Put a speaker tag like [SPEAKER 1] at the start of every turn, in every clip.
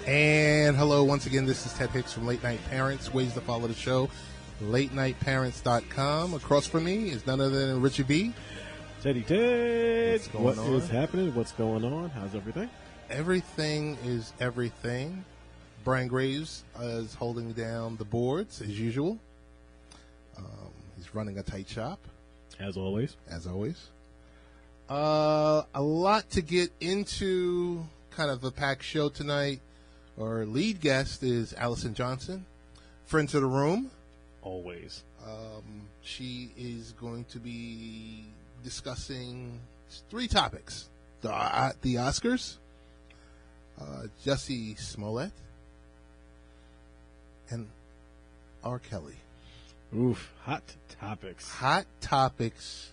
[SPEAKER 1] And hello once again, this is Ted Hicks from Late Night Parents. Ways to follow the show, latenightparents.com. Across from me is none other than Richie B.
[SPEAKER 2] Teddy Ted.
[SPEAKER 1] What
[SPEAKER 2] is happening? What's going on? How's everything?
[SPEAKER 1] Everything is everything. Brian Graves is holding down the boards as usual. He's running a tight shop.
[SPEAKER 2] As always.
[SPEAKER 1] A lot to get into, kind of a packed show tonight. Our lead guest is Allison Johnson, friend to the room.
[SPEAKER 2] Always.
[SPEAKER 1] She is going to be discussing 3 topics. The Oscars, Jussie Smollett, and RKelly.
[SPEAKER 2] Oof, hot topics.
[SPEAKER 1] Hot topics.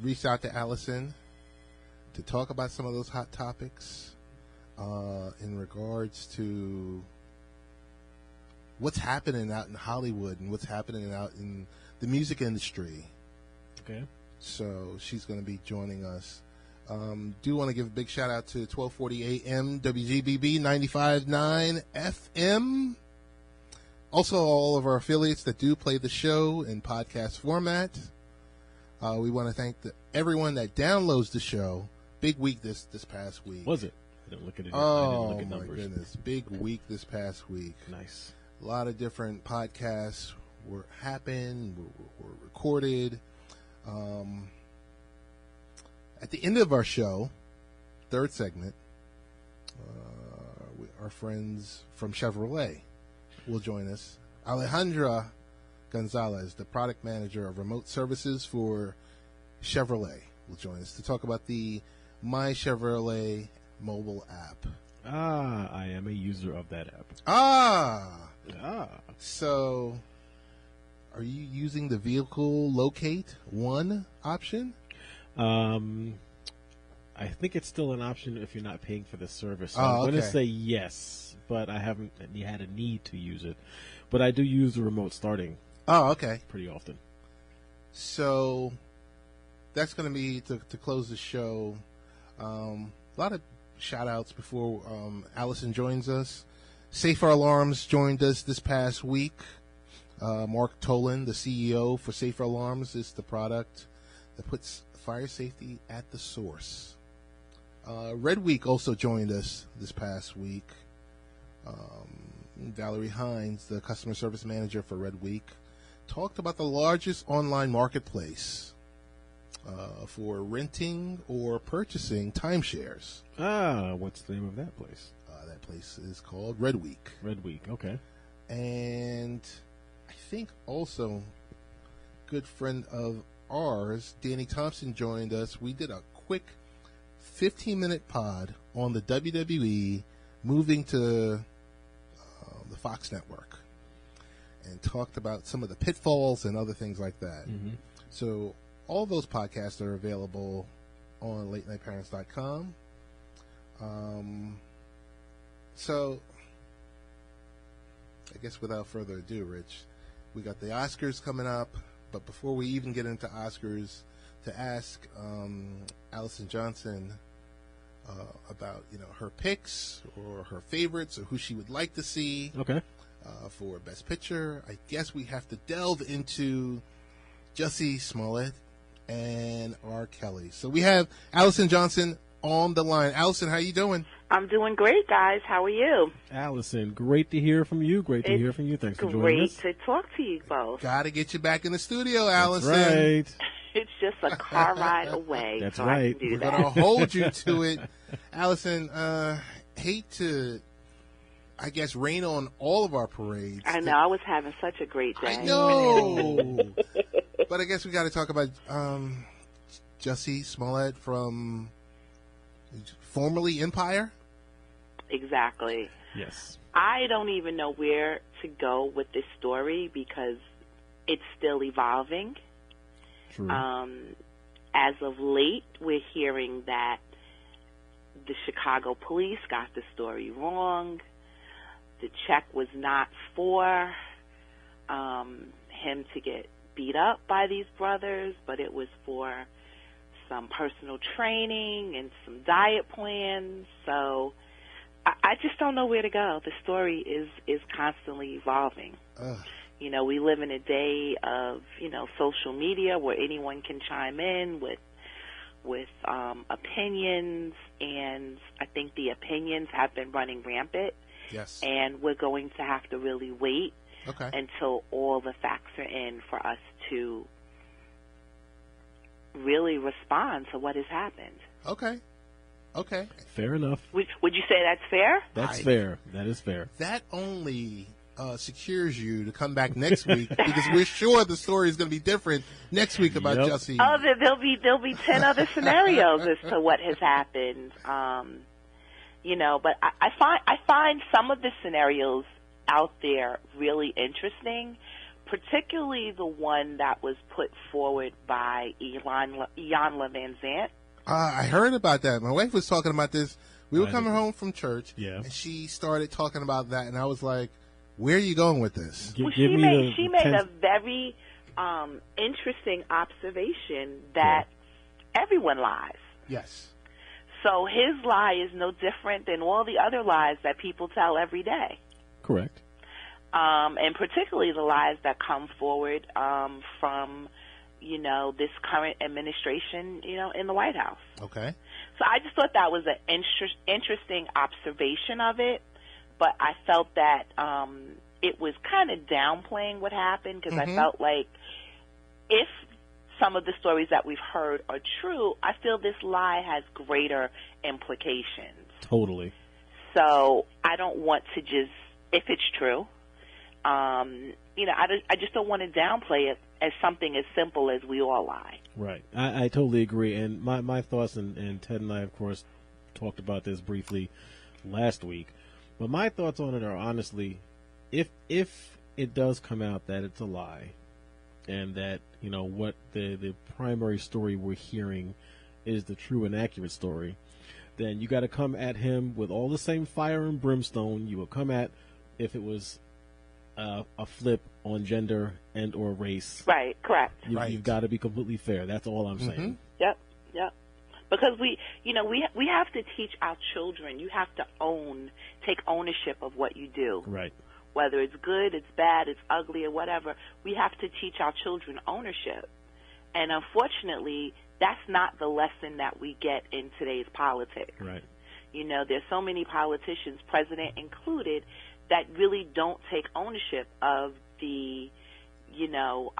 [SPEAKER 1] Reached out to Allison to talk about some of those hot topics. In regards to what's happening out in Hollywood and what's happening out in the music industry.
[SPEAKER 2] Okay.
[SPEAKER 1] So she's going to be joining us. Do want to give a big shout out to 1240 AM WGBB 95.9 FM. Also, all of our affiliates that do play the show in podcast format. We want to thank everyone that downloads the show. Big week this past week.
[SPEAKER 2] Was it? I didn't look at it.
[SPEAKER 1] Oh,
[SPEAKER 2] I didn't look at
[SPEAKER 1] my
[SPEAKER 2] numbers.
[SPEAKER 1] goodness. Big week this past week.
[SPEAKER 2] Nice.
[SPEAKER 1] A lot of different podcasts were recorded. At the end of our show, third segment, our friends from Chevrolet will join us. Alejandra Gonzalez, the product manager of remote services for Chevrolet, will join us to talk about the MyChevrolet mobile app.
[SPEAKER 2] I am a user of that app.
[SPEAKER 1] So, are you using the vehicle locate one option?
[SPEAKER 2] I think it's still an option if you're not paying for the service. So
[SPEAKER 1] Oh,
[SPEAKER 2] I'm going to
[SPEAKER 1] okay.
[SPEAKER 2] say yes, but I haven't had a need to use it. But I do use the remote starting
[SPEAKER 1] Oh, okay.
[SPEAKER 2] pretty often.
[SPEAKER 1] So, that's going to be to close the show. A lot of shout outs before Allison joins us. Safer Alarms joined us this past week. Mark Tolan, the CEO for Safer Alarms, is the product that puts fire safety at the source. Red Week also joined us this past week. Valerie Hines, the customer service manager for Red Week, talked about the largest online marketplace for renting or purchasing timeshares.
[SPEAKER 2] What's the name of that place?
[SPEAKER 1] That place is called Red Week.
[SPEAKER 2] Red Week, okay.
[SPEAKER 1] And I think also good friend of ours, Danny Thompson, joined us. We did a quick 15-minute pod on the WWE moving to the Fox network and talked about some of the pitfalls and other things like that.
[SPEAKER 2] Mm-hmm.
[SPEAKER 1] So all those podcasts are available on latenightparents.com. So I guess without further ado, Rich, we got the Oscars coming up. But before we even get into Oscars, to ask Allison Johnson about her picks or her favorites or who she would like to see for Best Picture, I guess we have to delve into Jussie Smollett and RKelly. So we have Allison Johnson on the line. Allison, how you doing?
[SPEAKER 3] I'm doing great, guys. How are you?
[SPEAKER 2] Allison, great to hear from you. Thanks for joining us.
[SPEAKER 3] Great to talk to you both.
[SPEAKER 1] Got to get you back in the studio, Allison.
[SPEAKER 2] That's right.
[SPEAKER 3] It's just a car ride away.
[SPEAKER 2] That's
[SPEAKER 3] so
[SPEAKER 2] right.
[SPEAKER 3] I can do
[SPEAKER 1] We're
[SPEAKER 3] that.
[SPEAKER 1] going to hold you to it. Allison, hate to, I guess, rain on all of our parades.
[SPEAKER 3] I know. I was having such a great day.
[SPEAKER 1] I know. But I guess we got to talk about Jussie Smollett from formerly Empire.
[SPEAKER 3] Exactly.
[SPEAKER 2] Yes.
[SPEAKER 3] I don't even know where to go with this story because it's still evolving.
[SPEAKER 2] True.
[SPEAKER 3] As of late, we're hearing that the Chicago police got the story wrong. The check was not for him to get beat up by these brothers, but it was for some personal training and some diet plans. So I just don't know where to go. The story is constantly evolving. You know, we live in a day of, you know, social media where anyone can chime in with opinions, and I think the opinions have been running rampant.
[SPEAKER 1] Yes.
[SPEAKER 3] And we're going to have to really wait until all the facts are in for us to really respond to what has happened.
[SPEAKER 1] Okay.
[SPEAKER 2] Fair enough.
[SPEAKER 3] Would you say that's fair?
[SPEAKER 2] That's fair. That is fair.
[SPEAKER 1] That only secures you to come back next week because we're sure the story is going to be different next week about Jussie.
[SPEAKER 3] Oh, there'll be 10 other scenarios as to what has happened. You know, but I find some of the scenarios out there really interesting, particularly the one that was put forward by Iyanla Van Zant.
[SPEAKER 1] I heard about that. My wife was talking about this. We were coming home from church, and she started talking about that, and I was like, where are you going with this?
[SPEAKER 3] Well, she made a very interesting observation that everyone lies.
[SPEAKER 1] Yes.
[SPEAKER 3] So his lie is no different than all the other lies that people tell every day.
[SPEAKER 2] Correct.
[SPEAKER 3] And particularly the lies that come forward from, you know, this current administration, you know, in the White House.
[SPEAKER 1] Okay.
[SPEAKER 3] So I just thought that was an interesting observation of it, but I felt that it was kind of downplaying what happened because I felt like if some of the stories that we've heard are true, I feel this lie has greater implications.
[SPEAKER 2] Totally.
[SPEAKER 3] So I don't want to just, if it's true, you know, I just don't want to downplay it as something as simple as we all lie.
[SPEAKER 2] Right. I totally agree. And my thoughts, and Ted and I, of course, talked about this briefly last week. But my thoughts on it are, honestly, if it does come out that it's a lie, and that, you know, what the primary story we're hearing is the true and accurate story, then you got to come at him with all the same fire and brimstone you would come at if it was a flip on gender and or race.
[SPEAKER 3] Right, correct.
[SPEAKER 2] You've got to be completely fair. That's all I'm saying.
[SPEAKER 3] Yep. Because we have to teach our children. You have to take ownership of what you do.
[SPEAKER 2] Right.
[SPEAKER 3] Whether it's good, it's bad, it's ugly, or whatever, we have to teach our children ownership. And unfortunately, that's not the lesson that we get in today's politics.
[SPEAKER 2] Right.
[SPEAKER 3] You know, there's so many politicians, president included, that really don't take ownership of the, you know,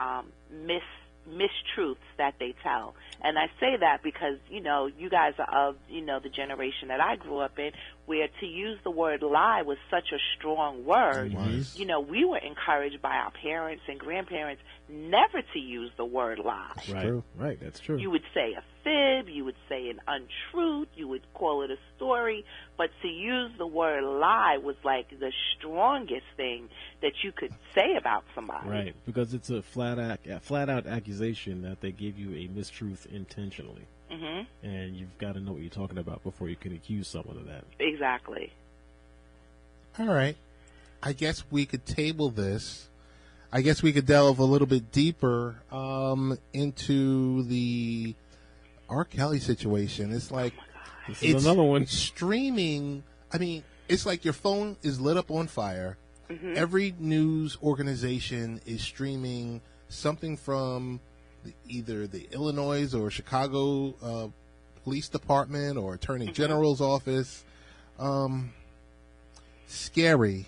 [SPEAKER 3] mistruths that they tell. And I say that because, you know, you guys are of, you know, the generation that I grew up in, where to use the word lie was such a strong word. You know, we were encouraged by our parents and grandparents never to use the word lie.
[SPEAKER 2] Right, that's true.
[SPEAKER 3] You would say a fib, you would say an untruth, you would call it a story, but to use the word lie was like the strongest thing that you could say about somebody.
[SPEAKER 2] Right, because it's a flat out accusation that they gave you a mistruth intentionally. And you've got to know what you're talking about before you can accuse someone of that.
[SPEAKER 3] Exactly.
[SPEAKER 1] All right. I guess we could table this. I guess we could delve a little bit deeper into the RKelly situation. It's like
[SPEAKER 2] this is another one.
[SPEAKER 1] Streaming. I mean, it's like your phone is lit up on fire. Every news organization is streaming something from either the Illinois or Chicago Police Department or Attorney General's office. Scary.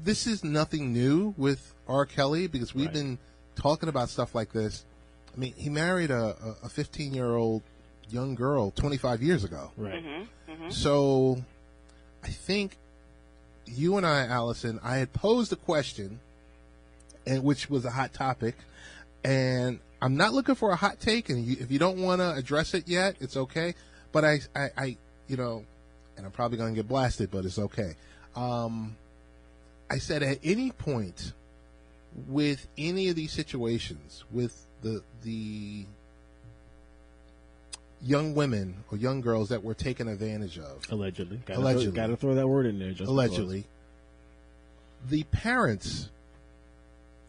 [SPEAKER 1] This is nothing new with RKelly because we've been talking about stuff like this. I mean, he married a 15-year-old young girl 25 years ago.
[SPEAKER 2] Right.
[SPEAKER 1] So I think you and I, Allison, I had posed a question, and which was a hot topic, and I'm not looking for a hot take, and if you don't want to address it yet, it's okay. But I you know, and I'm probably going to get blasted, but it's okay. I said at any point with any of these situations with the young women or young girls that were taken advantage of.
[SPEAKER 2] Allegedly. Got to throw that word in there. Just
[SPEAKER 1] allegedly. The parents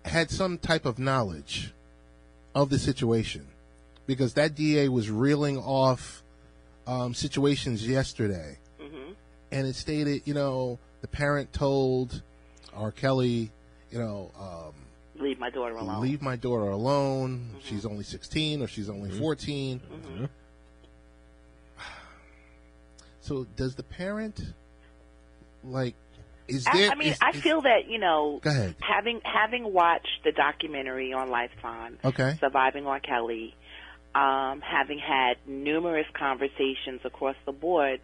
[SPEAKER 1] had some type of knowledge of the situation because that DA was reeling off situations yesterday and it stated, the parent told RKelly,
[SPEAKER 3] leave my daughter alone.
[SPEAKER 1] Leave my daughter alone.
[SPEAKER 3] Mm-hmm.
[SPEAKER 1] She's only 16 or she's only 14.
[SPEAKER 3] Mm-hmm.
[SPEAKER 1] So does the parent, is
[SPEAKER 3] I
[SPEAKER 1] there...
[SPEAKER 3] mean, I feel that,
[SPEAKER 1] Go ahead.
[SPEAKER 3] having watched the documentary on Lifetime,
[SPEAKER 1] Okay.
[SPEAKER 3] Surviving RKelly, having had numerous conversations across the board,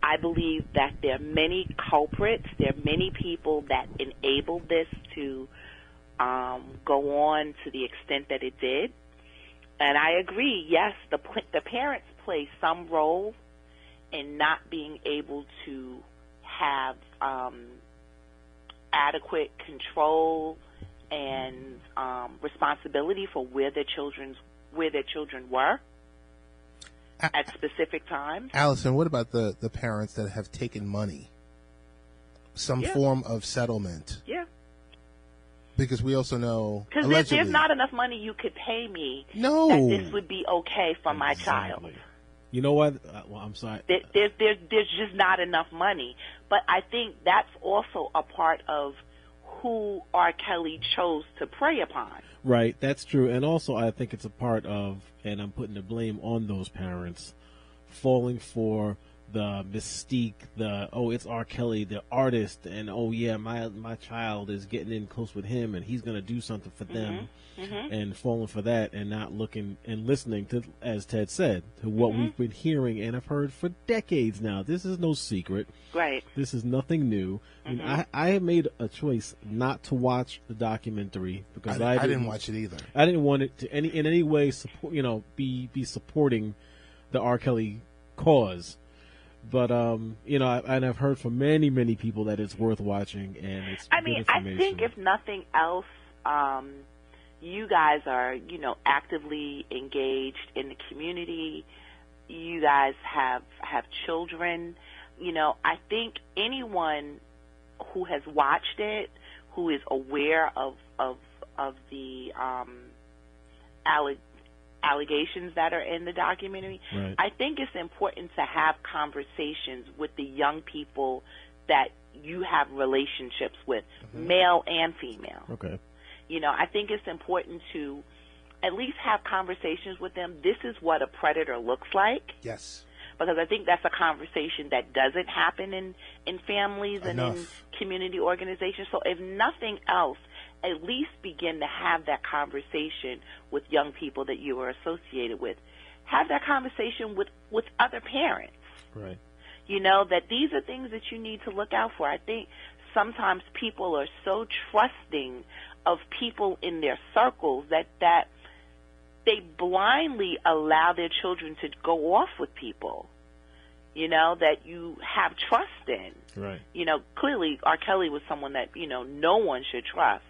[SPEAKER 3] I believe that there are many culprits, there are many people that enabled this to go on to the extent that it did. And I agree, yes, the parents play some role in not being able to have adequate control and responsibility for where their children were at specific times.
[SPEAKER 1] Allison, what about the parents that have taken money, some form of settlement?
[SPEAKER 3] Yeah.
[SPEAKER 1] Because we also know,
[SPEAKER 3] because there's not enough money you could pay me that this would be okay for my child.
[SPEAKER 2] You know what? Well, I'm sorry.
[SPEAKER 3] There's just not enough money. But I think that's also a part of who RKelly chose to prey upon.
[SPEAKER 2] Right, that's true. And also I think it's a part of, and I'm putting the blame on those parents, falling for the mystique, it's RKelly, the artist, and my child is getting in close with him and he's going to do something for them, and falling for that and not looking and listening to, as Ted said, to what we've been hearing and have heard for decades now. This is no secret.
[SPEAKER 3] Right.
[SPEAKER 2] This is nothing new. I mean, I have made a choice not to watch the documentary because I didn't
[SPEAKER 1] watch it either.
[SPEAKER 2] I didn't want it to in any way support, be supporting the RKelly cause. But and I've heard from many people that it's worth watching, and it's good information.
[SPEAKER 3] I think if nothing else, you guys are actively engaged in the community. You guys have children. I think anyone who has watched it, who is aware of the allegations that are in the documentary,
[SPEAKER 2] right.
[SPEAKER 3] I think it's important to have conversations with the young people that you have relationships with, male and female.
[SPEAKER 2] Okay.
[SPEAKER 3] I think it's important to at least have conversations with them. This is what a predator looks like.
[SPEAKER 1] Yes.
[SPEAKER 3] Because I think that's a conversation that doesn't happen in families and in community organizations. So if nothing else, at least begin to have that conversation with young people that you are associated with. Have that conversation with other parents.
[SPEAKER 2] Right.
[SPEAKER 3] That these are things that you need to look out for. I think sometimes people are so trusting of people in their circles that they blindly allow their children to go off with people, that you have trust in.
[SPEAKER 2] Right.
[SPEAKER 3] Clearly RKelly was someone that, no one should trust.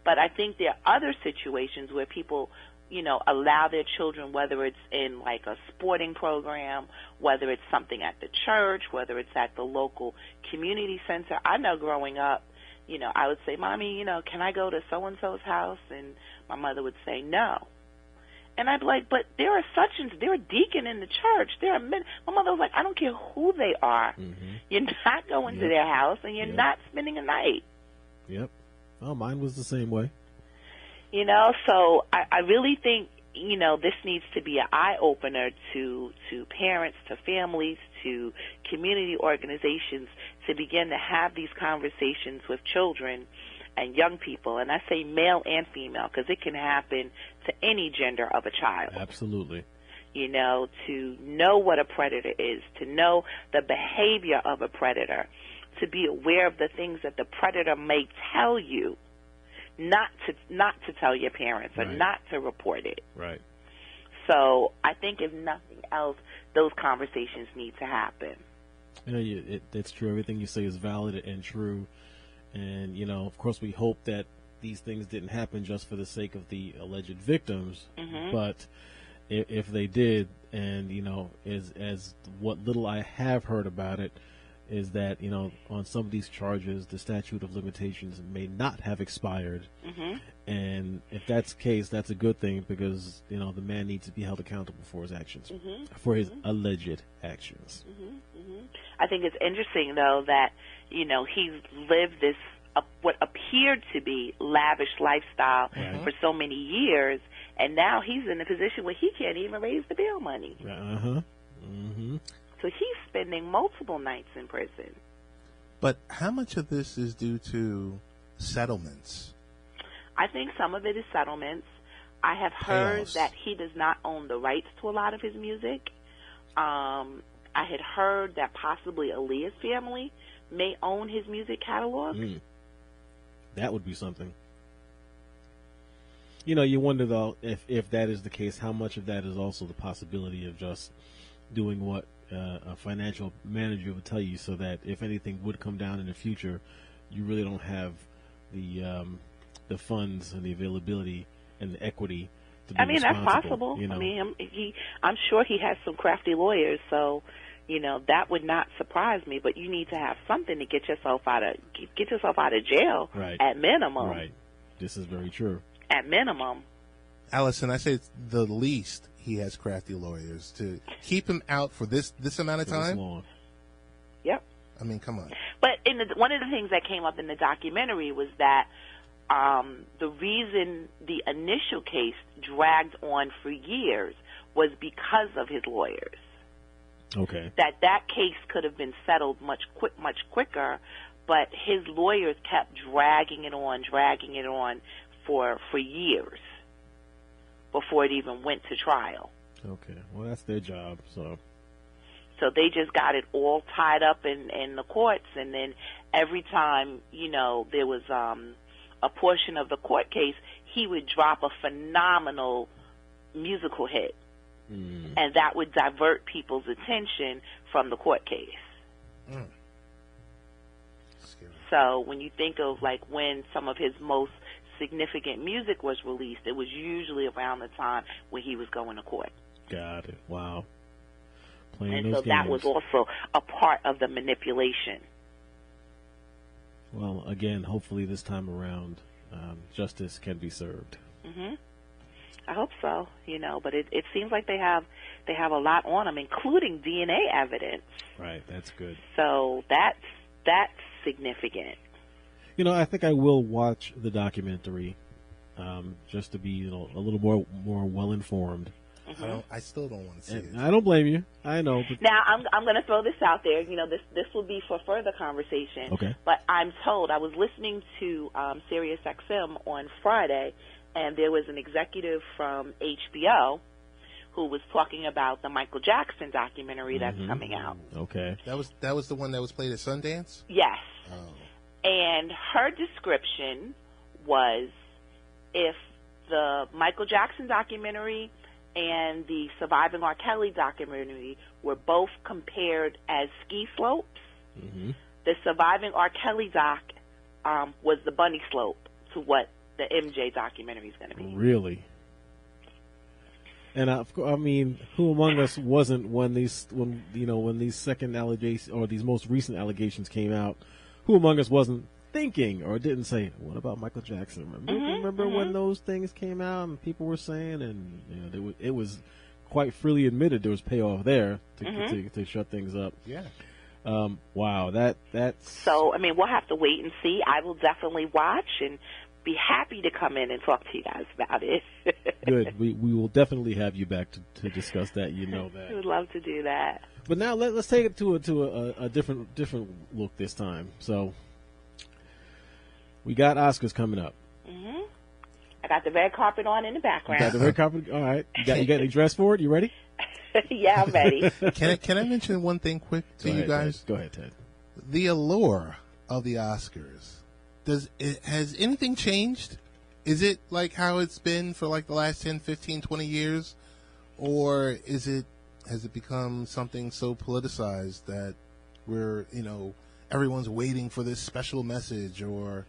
[SPEAKER 3] But I think there are other situations where people, allow their children, whether it's in like a sporting program, whether it's something at the church, whether it's at the local community center. I know growing up, I would say, Mommy, can I go to so-and-so's house? And my mother would say no. And I'd be like, but there are they're a deacon in the church. There are men. My mother was like, I don't care who they are. You're not going to their house and you're not spending a night.
[SPEAKER 2] Yep. Oh, mine was the same way.
[SPEAKER 3] So I really think, this needs to be an eye-opener to parents, to families, to community organizations to begin to have these conversations with children and young people. And I say male and female because it can happen to any gender of a child.
[SPEAKER 2] Absolutely.
[SPEAKER 3] To know what a predator is, to know the behavior of a predator, to be aware of the things that the predator may tell you, not to tell your parents or not to report it.
[SPEAKER 2] Right.
[SPEAKER 3] So I think if nothing else, those conversations need to happen.
[SPEAKER 2] It's true. Everything you say is valid and true. And, of course, we hope that these things didn't happen just for the sake of the alleged victims. But if they did, and, as what little I have heard about it, is that, on some of these charges, the statute of limitations may not have expired. And if that's the case, that's a good thing because, the man needs to be held accountable for his actions, for his alleged actions.
[SPEAKER 3] I think it's interesting, though, that, he's lived this, what appeared to be lavish lifestyle for so many years, and now he's in a position where he can't even raise the bail money. So he's spending multiple nights in prison.
[SPEAKER 1] But how much of this is due to settlements?
[SPEAKER 3] I think some of it is settlements. I have heard that he does not own the rights to a lot of his music. I had heard that possibly Aaliyah's family may own his music catalog.
[SPEAKER 2] That would be something. You wonder, though, if that is the case, how much of that is also the possibility of just doing what a financial manager would tell you, so that if anything would come down in the future, you really don't have the funds and the availability and the equity to be responsible.
[SPEAKER 3] That's possible. I'm sure he has some crafty lawyers, so that would not surprise me. But you need to have something to get yourself out of jail.
[SPEAKER 2] Right.
[SPEAKER 3] At minimum.
[SPEAKER 2] Right. This is very true.
[SPEAKER 3] At minimum.
[SPEAKER 1] Allison, I say it's the least he has crafty lawyers to keep him out for this amount of time.
[SPEAKER 2] Long.
[SPEAKER 3] Yep.
[SPEAKER 1] I mean, come on.
[SPEAKER 3] But one of the things that came up in the documentary was that the reason the initial case dragged on for years was because of his lawyers.
[SPEAKER 2] Okay. That
[SPEAKER 3] case could have been settled much quicker, but his lawyers kept dragging it on for years before it even went to trial.
[SPEAKER 2] Okay. Well, that's their job, so
[SPEAKER 3] they just got it all tied up in the courts, and then every time, there was a portion of the court case, he would drop a phenomenal musical hit. And that would divert people's attention from the court case. So when you think of when some of his most significant music was released, it was usually around the time when he was going to court.
[SPEAKER 2] Got it. Wow.
[SPEAKER 3] And so that was also a part of the manipulation.
[SPEAKER 2] Well, again, hopefully this time around, justice can be served.
[SPEAKER 3] I hope so, but it seems like they have a lot on them, including DNA evidence.
[SPEAKER 2] Right, that's good.
[SPEAKER 3] So that's significant.
[SPEAKER 2] I think I will watch the documentary, just to be a little more well informed.
[SPEAKER 1] I still don't want to see it.
[SPEAKER 2] I don't blame you. I know. But
[SPEAKER 3] now I'm going to throw this out there. This will be for further conversation.
[SPEAKER 2] Okay.
[SPEAKER 3] But I'm told, I was listening to Sirius XM on Friday, and there was an executive from HBO who was talking about the Michael Jackson documentary that's coming out.
[SPEAKER 2] Okay.
[SPEAKER 1] That was the one that was played at Sundance?
[SPEAKER 3] Yes.
[SPEAKER 1] Oh.
[SPEAKER 3] And her description was, if the Michael Jackson documentary and the Surviving R. Kelly documentary were both compared as ski slopes, the Surviving R. Kelly doc was the bunny slope to what the MJ documentary is going to be.
[SPEAKER 2] Really? And I mean, who among us wasn't when these second allegations or these most recent allegations came out? Who among us wasn't thinking or didn't say, "What about Michael Jackson?" Remember when those things came out and people were saying, and it was quite freely admitted there was payoff there to shut things up.
[SPEAKER 1] Yeah.
[SPEAKER 2] Wow. That's
[SPEAKER 3] so. I mean, we'll have to wait and see. I will definitely watch and be happy to come in and talk to you guys about it.
[SPEAKER 2] Good. We will definitely have you back to discuss that. You know that.
[SPEAKER 3] I would love to do that.
[SPEAKER 2] But now let's take it to a different look this time. So we got Oscars coming up.
[SPEAKER 3] I got the red carpet on in the background.
[SPEAKER 2] You got the red carpet. All right. You got any dress for it? You ready?
[SPEAKER 3] Yeah, I'm ready.
[SPEAKER 1] Can I mention one thing quick to you guys?
[SPEAKER 2] Ted. Go ahead, Ted.
[SPEAKER 1] The allure of the Oscars. Has anything changed? Is it like how it's been for like the last 10, 15, 20 years? Or has it become something so politicized that we're, everyone's waiting for this special message? Or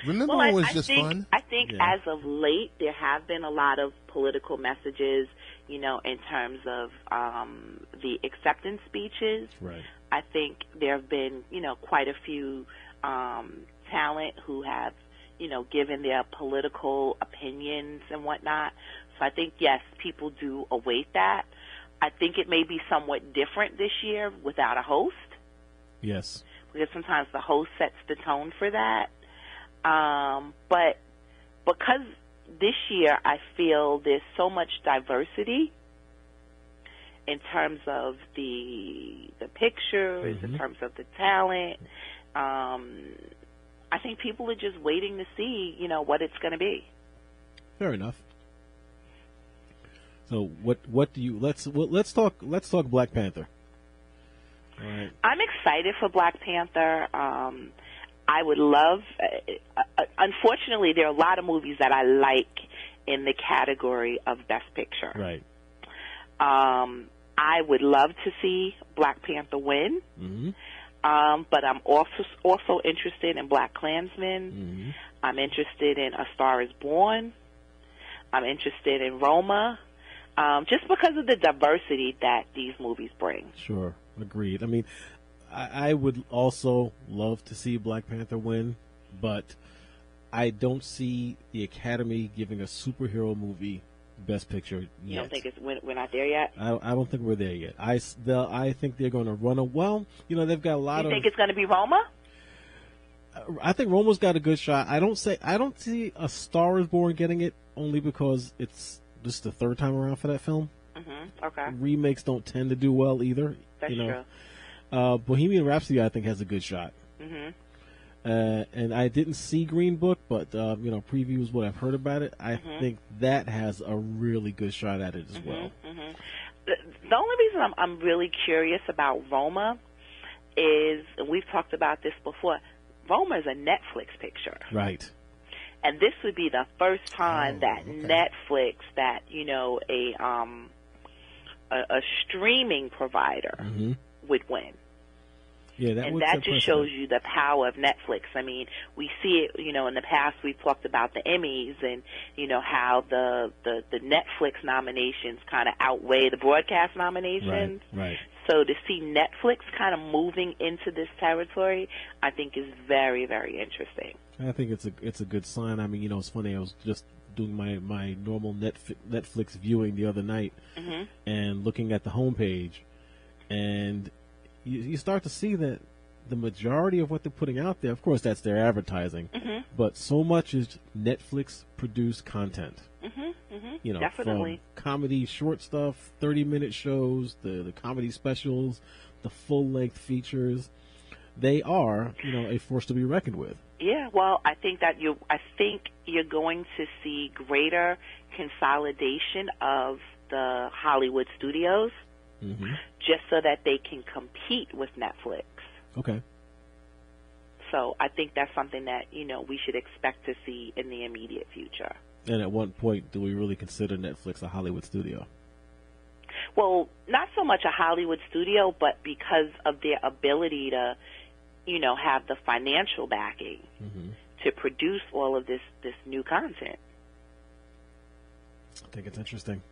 [SPEAKER 1] remember when it was just fun?
[SPEAKER 3] I think as of late, there have been a lot of political messages, in terms of the acceptance speeches.
[SPEAKER 2] Right.
[SPEAKER 3] I think there have been, quite a few talent who have, given their political opinions and whatnot. So I think, yes, people do await that. I think it may be somewhat different this year without a host.
[SPEAKER 2] Yes.
[SPEAKER 3] Because sometimes the host sets the tone for that. But because this year I feel there's so much diversity in terms of the pictures, in terms of the talent, I think people are just waiting to see, what it's going to be.
[SPEAKER 2] Fair enough. So what do you let's talk Black Panther. All right.
[SPEAKER 3] I'm excited for Black Panther. I would love. Unfortunately, there are a lot of movies that I like in the category of Best Picture.
[SPEAKER 2] Right.
[SPEAKER 3] I would love to see Black Panther win. But I'm also interested in Black Klansman. I'm interested in A Star Is Born. I'm interested in Roma, just because of the diversity that these movies bring.
[SPEAKER 2] Sure, agreed. I mean, I would also love to see Black Panther win, but I don't see the Academy giving a superhero movie Best Picture yet.
[SPEAKER 3] You don't think we're not there yet?
[SPEAKER 2] I don't think we're there yet. I think they're going to run a they've got a lot of.
[SPEAKER 3] You think it's going to be Roma?
[SPEAKER 2] I think Roma's got a good shot. I don't see A Star Is Born getting it, only because it's just the third time around for that film.
[SPEAKER 3] Okay.
[SPEAKER 2] Remakes don't tend to do well either.
[SPEAKER 3] That's true.
[SPEAKER 2] Bohemian Rhapsody, I think, has a good shot. And I didn't see Green Book, but previews, what I've heard about it, I think that has a really good shot at it as well.
[SPEAKER 3] The only reason I'm really curious about Roma is, and we've talked about this before, Roma is a Netflix picture.
[SPEAKER 2] Right.
[SPEAKER 3] And this would be the first time that Netflix, that a streaming provider would win.
[SPEAKER 2] Yeah,
[SPEAKER 3] that just shows you the power of Netflix. I mean, we see it, in the past we've talked about the Emmys and, how the Netflix nominations kind of outweigh the broadcast nominations.
[SPEAKER 2] Right.
[SPEAKER 3] So to see Netflix kind of moving into this territory, I think is very, very interesting.
[SPEAKER 2] I think it's a good sign. I mean, it's funny. I was just doing my normal Netflix viewing the other night and looking at the homepage, and you start to see that the majority of what they're putting out there, of course, that's their advertising, but so much is Netflix produced content.
[SPEAKER 3] Definitely.
[SPEAKER 2] From comedy short stuff, 30-minute shows, the comedy specials, the full-length features. They are, a force to be reckoned with.
[SPEAKER 3] Yeah, well, I think you're going to see greater consolidation of the Hollywood studios, just so that they can compete with Netflix.
[SPEAKER 2] Okay.
[SPEAKER 3] So I think that's something that we should expect to see in the immediate future.
[SPEAKER 2] And at what point do we really consider Netflix a Hollywood studio?
[SPEAKER 3] Well, not so much a Hollywood studio, but because of their ability to, have the financial backing to produce all of this new content.
[SPEAKER 2] I think it's interesting.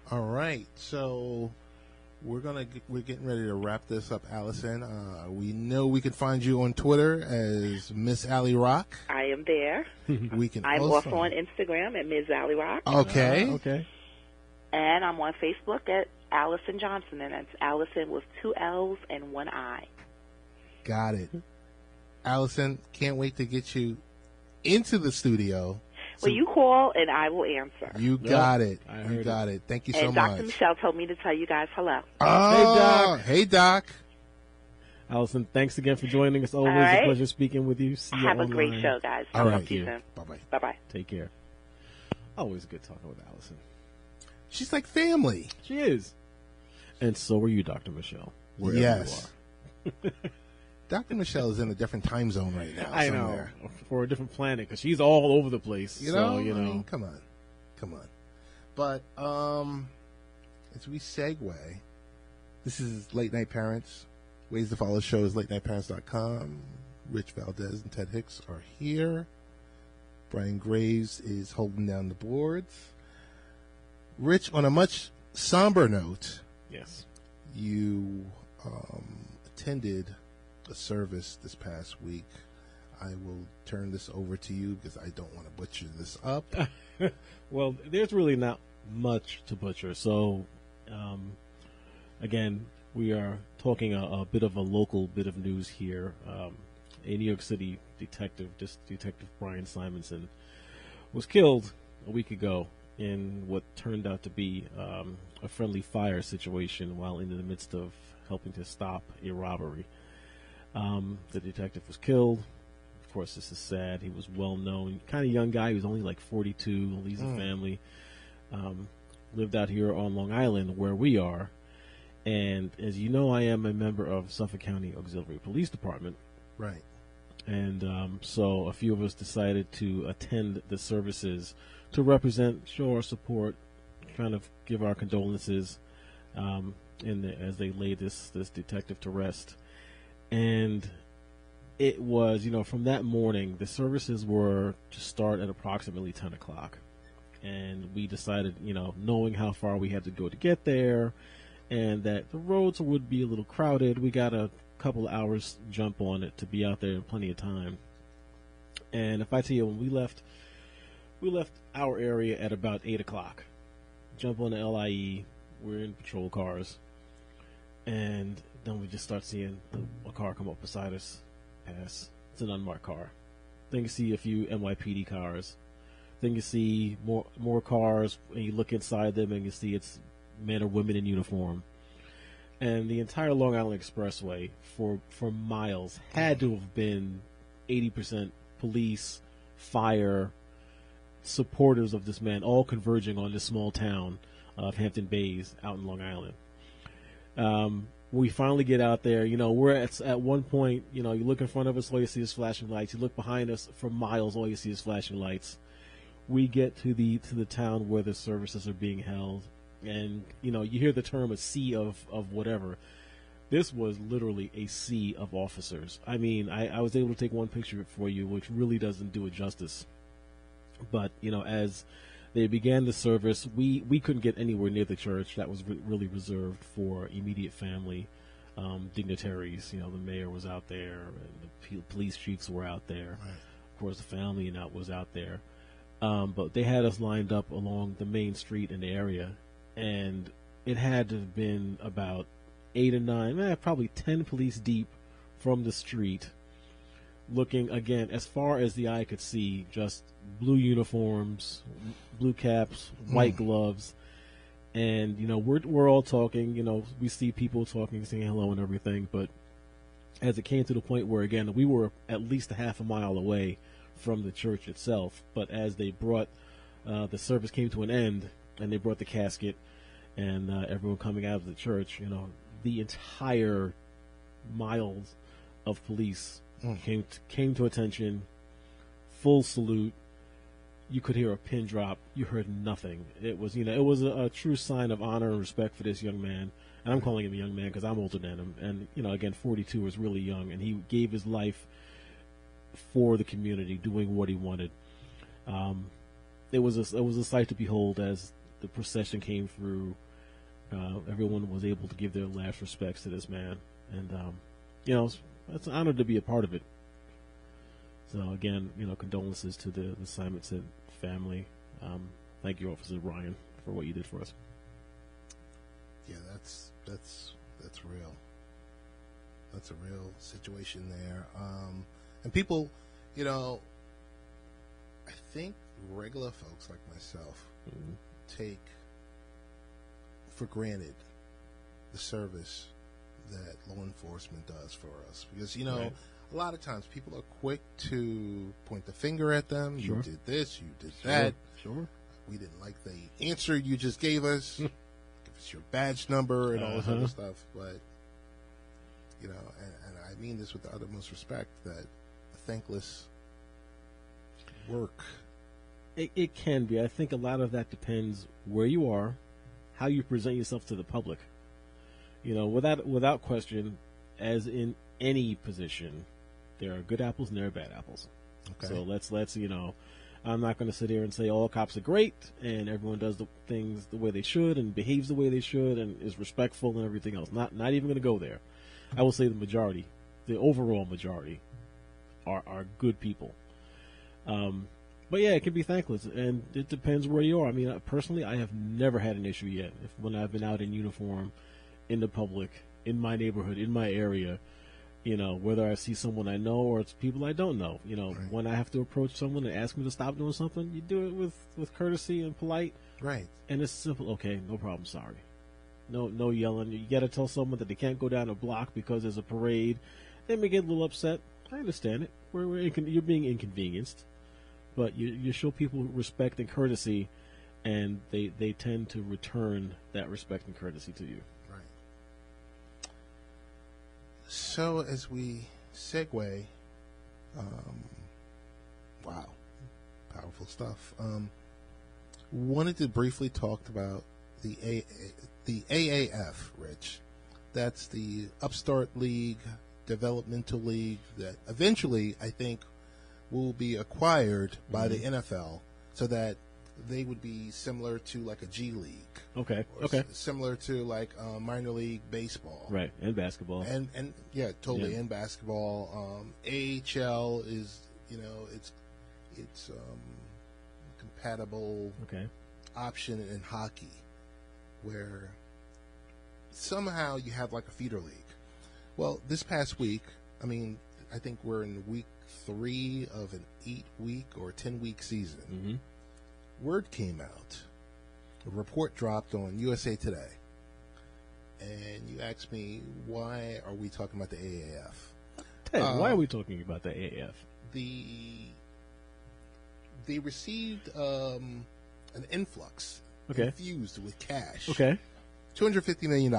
[SPEAKER 1] All right, so we're getting ready to wrap this up, Allison. We know we can find you on Twitter as Miss Alley Rock.
[SPEAKER 3] I am there. I'm also on Instagram at Ms. Alley Rock.
[SPEAKER 1] Okay.
[SPEAKER 2] Okay.
[SPEAKER 3] And I'm on Facebook at Allison Johnson, and that's Allison with 2 L's and 1 I.
[SPEAKER 1] Got it. Allison, can't wait to get you into the studio.
[SPEAKER 3] Well, you call and I will answer.
[SPEAKER 1] You got it. You got it. Thank you so much.
[SPEAKER 3] And Dr. Michelle told me to tell you guys hello.
[SPEAKER 1] Oh,
[SPEAKER 2] hey, Doc.
[SPEAKER 1] Hey, Doc.
[SPEAKER 2] Allison, thanks again for joining us. Always a pleasure speaking with you. See you
[SPEAKER 3] Have
[SPEAKER 2] online.
[SPEAKER 3] a great show, guys.
[SPEAKER 1] All right.
[SPEAKER 3] Talk to you soon.
[SPEAKER 1] Bye-bye.
[SPEAKER 3] Bye-bye.
[SPEAKER 2] Take care. Always good talking with Allison.
[SPEAKER 1] She's like family.
[SPEAKER 2] She is. And so are you, Dr. Michelle. Wherever
[SPEAKER 1] yes.
[SPEAKER 2] you are.
[SPEAKER 1] Dr. Michelle is in a different time zone right now.
[SPEAKER 2] I
[SPEAKER 1] somewhere.
[SPEAKER 2] know. For a different planet, because she's all over the place.
[SPEAKER 1] I mean, come on. But as we segue, this is Late Night Parents. Ways to follow the show is latenightparents.com. Rich Valdez and Ted Hicks are here. Brian Graves is holding down the boards. Rich, on a much somber note,
[SPEAKER 2] yes,
[SPEAKER 1] you attended a service this past week. I will turn this over to you because I don't want to butcher this up.
[SPEAKER 2] Well, there's really not much to butcher. So, again, We are talking a bit of a local bit of news here. A New York City detective, Detective Brian Simonsen, was killed a week ago in what turned out to be a friendly fire situation while in the midst of helping to stop a robbery. The detective was killed. Of course, this is sad. He was well known, kind of young guy. He was only like 42, leaves a family, lived out here on Long Island where we are. And as you know, I am a member of Suffolk County Auxiliary Police Department.
[SPEAKER 1] Right.
[SPEAKER 2] And so a few of us decided to attend the services to represent, show our support, kind of give our condolences as they laid this detective to rest. And it was, from that morning, the services were to start at approximately 10 o'clock. And we decided, knowing how far we had to go to get there, and that the roads would be a little crowded, we got a couple of hours jump on it to be out there in plenty of time. And if I tell you, when we left our area at about 8 o'clock. Jump on the LIE, we're in patrol cars, and then we just start seeing a car come up beside us, pass. It's an unmarked car. Then you see a few NYPD cars. Then you see more cars, and you look inside them, and you see it's men or women in uniform. And the entire Long Island Expressway for miles had to have been 80% police, fire, supporters of this man, all converging on this small town of Hampton Bays out in Long Island. We finally get out there. We're at one point, you look in front of us, all you see is flashing lights. You look behind us for miles, all you see is flashing lights. We get to the town where the services are being held. And, you hear the term a sea of whatever. This was literally a sea of officers. I mean, I was able to take one picture for you, which really doesn't do it justice. But, as they began the service, we couldn't get anywhere near the church. That was really reserved for immediate family dignitaries. The mayor was out there, and the police chiefs were out there.
[SPEAKER 1] Right.
[SPEAKER 2] Of course, the family was out there. But they had us lined up along the main street in the area. And it had to have been about 8 or 9, probably 10 police deep from the street, looking, again, as far as the eye could see, just blue uniforms, blue caps, white gloves. And, we're all talking, we see people talking, saying hello and everything. But as it came to the point where, again, we were at least a half a mile away from the church itself. But as they brought, the service came to an end, and they brought the casket, and everyone coming out of the church, the entire miles of police came to attention, full salute. You could hear a pin drop. You heard nothing. It was, it was a true sign of honor and respect for this young man. And I'm calling him a young man because I'm older than him. And, again, 42 is really young, and he gave his life for the community, doing what he wanted. It was a sight to behold as the procession came through. Everyone was able to give their last respects to this man, and it's an honor to be a part of it. So again, condolences to the Simonsen family. Thank you, Officer Ryan, for what you did for us.
[SPEAKER 1] Yeah, that's real. That's a real situation there. And people, I think regular folks like myself take for granted the service that law enforcement does for us, because
[SPEAKER 2] Right.
[SPEAKER 1] a lot of times people are quick to point the finger at them.
[SPEAKER 2] Sure.
[SPEAKER 1] You did this, you did that.
[SPEAKER 2] Sure.
[SPEAKER 1] We didn't like the answer you just gave us. Give us your badge number and all this other stuff. But and I mean this with the utmost respect, that the thankless work.
[SPEAKER 2] It can be. I think a lot of that depends where you are, how you present yourself to the public. Without question, as in any position, there are good apples and there are bad apples.
[SPEAKER 1] Okay.
[SPEAKER 2] So let's I'm not going to sit here and say all cops are great and everyone does the things the way they should and behaves the way they should and is respectful and everything else. Not even going to go there. I will say the overall majority, are good people. But yeah, it can be thankless, and it depends where you are. I mean, personally, I have never had an issue yet when I've been out in uniform, in the public, in my neighborhood, in my area. Whether I see someone I know or it's people I don't know.
[SPEAKER 1] Right.
[SPEAKER 2] When I have to approach someone and ask them to stop doing something, you do it with courtesy and polite.
[SPEAKER 1] Right.
[SPEAKER 2] And it's simple. Okay, no problem. Sorry. No yelling. You got to tell someone that they can't go down a block because there's a parade. They may get a little upset. I understand it. You're being inconvenienced, but you show people respect and courtesy, and they tend to return that respect and courtesy to you.
[SPEAKER 1] So as we segue, wow, powerful stuff. Wanted to briefly talk about the AAF, Rich. That's the Upstart League, Developmental League that eventually I think will be acquired by the NFL so that they would be similar to like a G League.
[SPEAKER 2] Okay.
[SPEAKER 1] Similar to like minor league baseball.
[SPEAKER 2] Right. And basketball.
[SPEAKER 1] And yeah, totally. And basketball. AHL is, it's compatible option in hockey where somehow you have like a feeder league. Well, this past week, I think we're in week 3 of an 8-week or 10-week season.
[SPEAKER 2] Mm-hmm.
[SPEAKER 1] Word came out, a report dropped on USA Today, and you asked me, why are we talking about the AAF?
[SPEAKER 2] Ted, why are we talking about the AAF?
[SPEAKER 1] They received an influx, infused with cash.
[SPEAKER 2] Okay.
[SPEAKER 1] $250 million.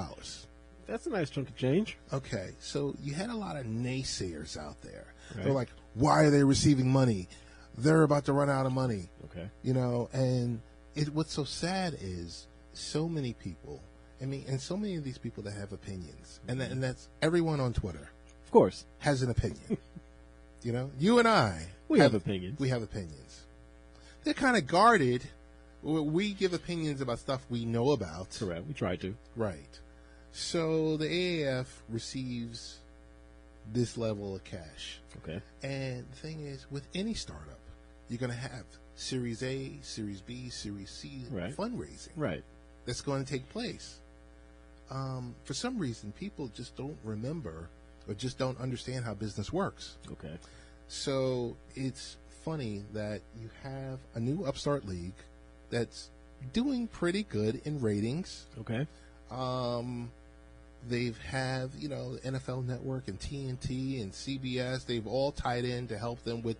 [SPEAKER 2] That's a nice chunk of change.
[SPEAKER 1] Okay, so you had a lot of naysayers out there.
[SPEAKER 2] Right.
[SPEAKER 1] They're like, why are they receiving money? They're about to run out of money.
[SPEAKER 2] Okay.
[SPEAKER 1] And what's so sad is so many people, and so many of these people that have opinions, and that's everyone on Twitter.
[SPEAKER 2] Of course.
[SPEAKER 1] Has an opinion. You and I.
[SPEAKER 2] We have opinions.
[SPEAKER 1] We have opinions. They're kind of guarded. We give opinions about stuff we know about.
[SPEAKER 2] Correct. We try to.
[SPEAKER 1] Right. So the AAF receives this level of cash.
[SPEAKER 2] Okay.
[SPEAKER 1] And the thing is, with any startup, you're going to have Series A, Series B, Series C fundraising.
[SPEAKER 2] Right.
[SPEAKER 1] That's going to take place. For some reason, people just don't remember or just don't understand how business works.
[SPEAKER 2] Okay.
[SPEAKER 1] So it's funny that you have a new upstart league that's doing pretty good in ratings.
[SPEAKER 2] Okay.
[SPEAKER 1] They've the NFL Network and TNT and CBS. They've all tied in to help them with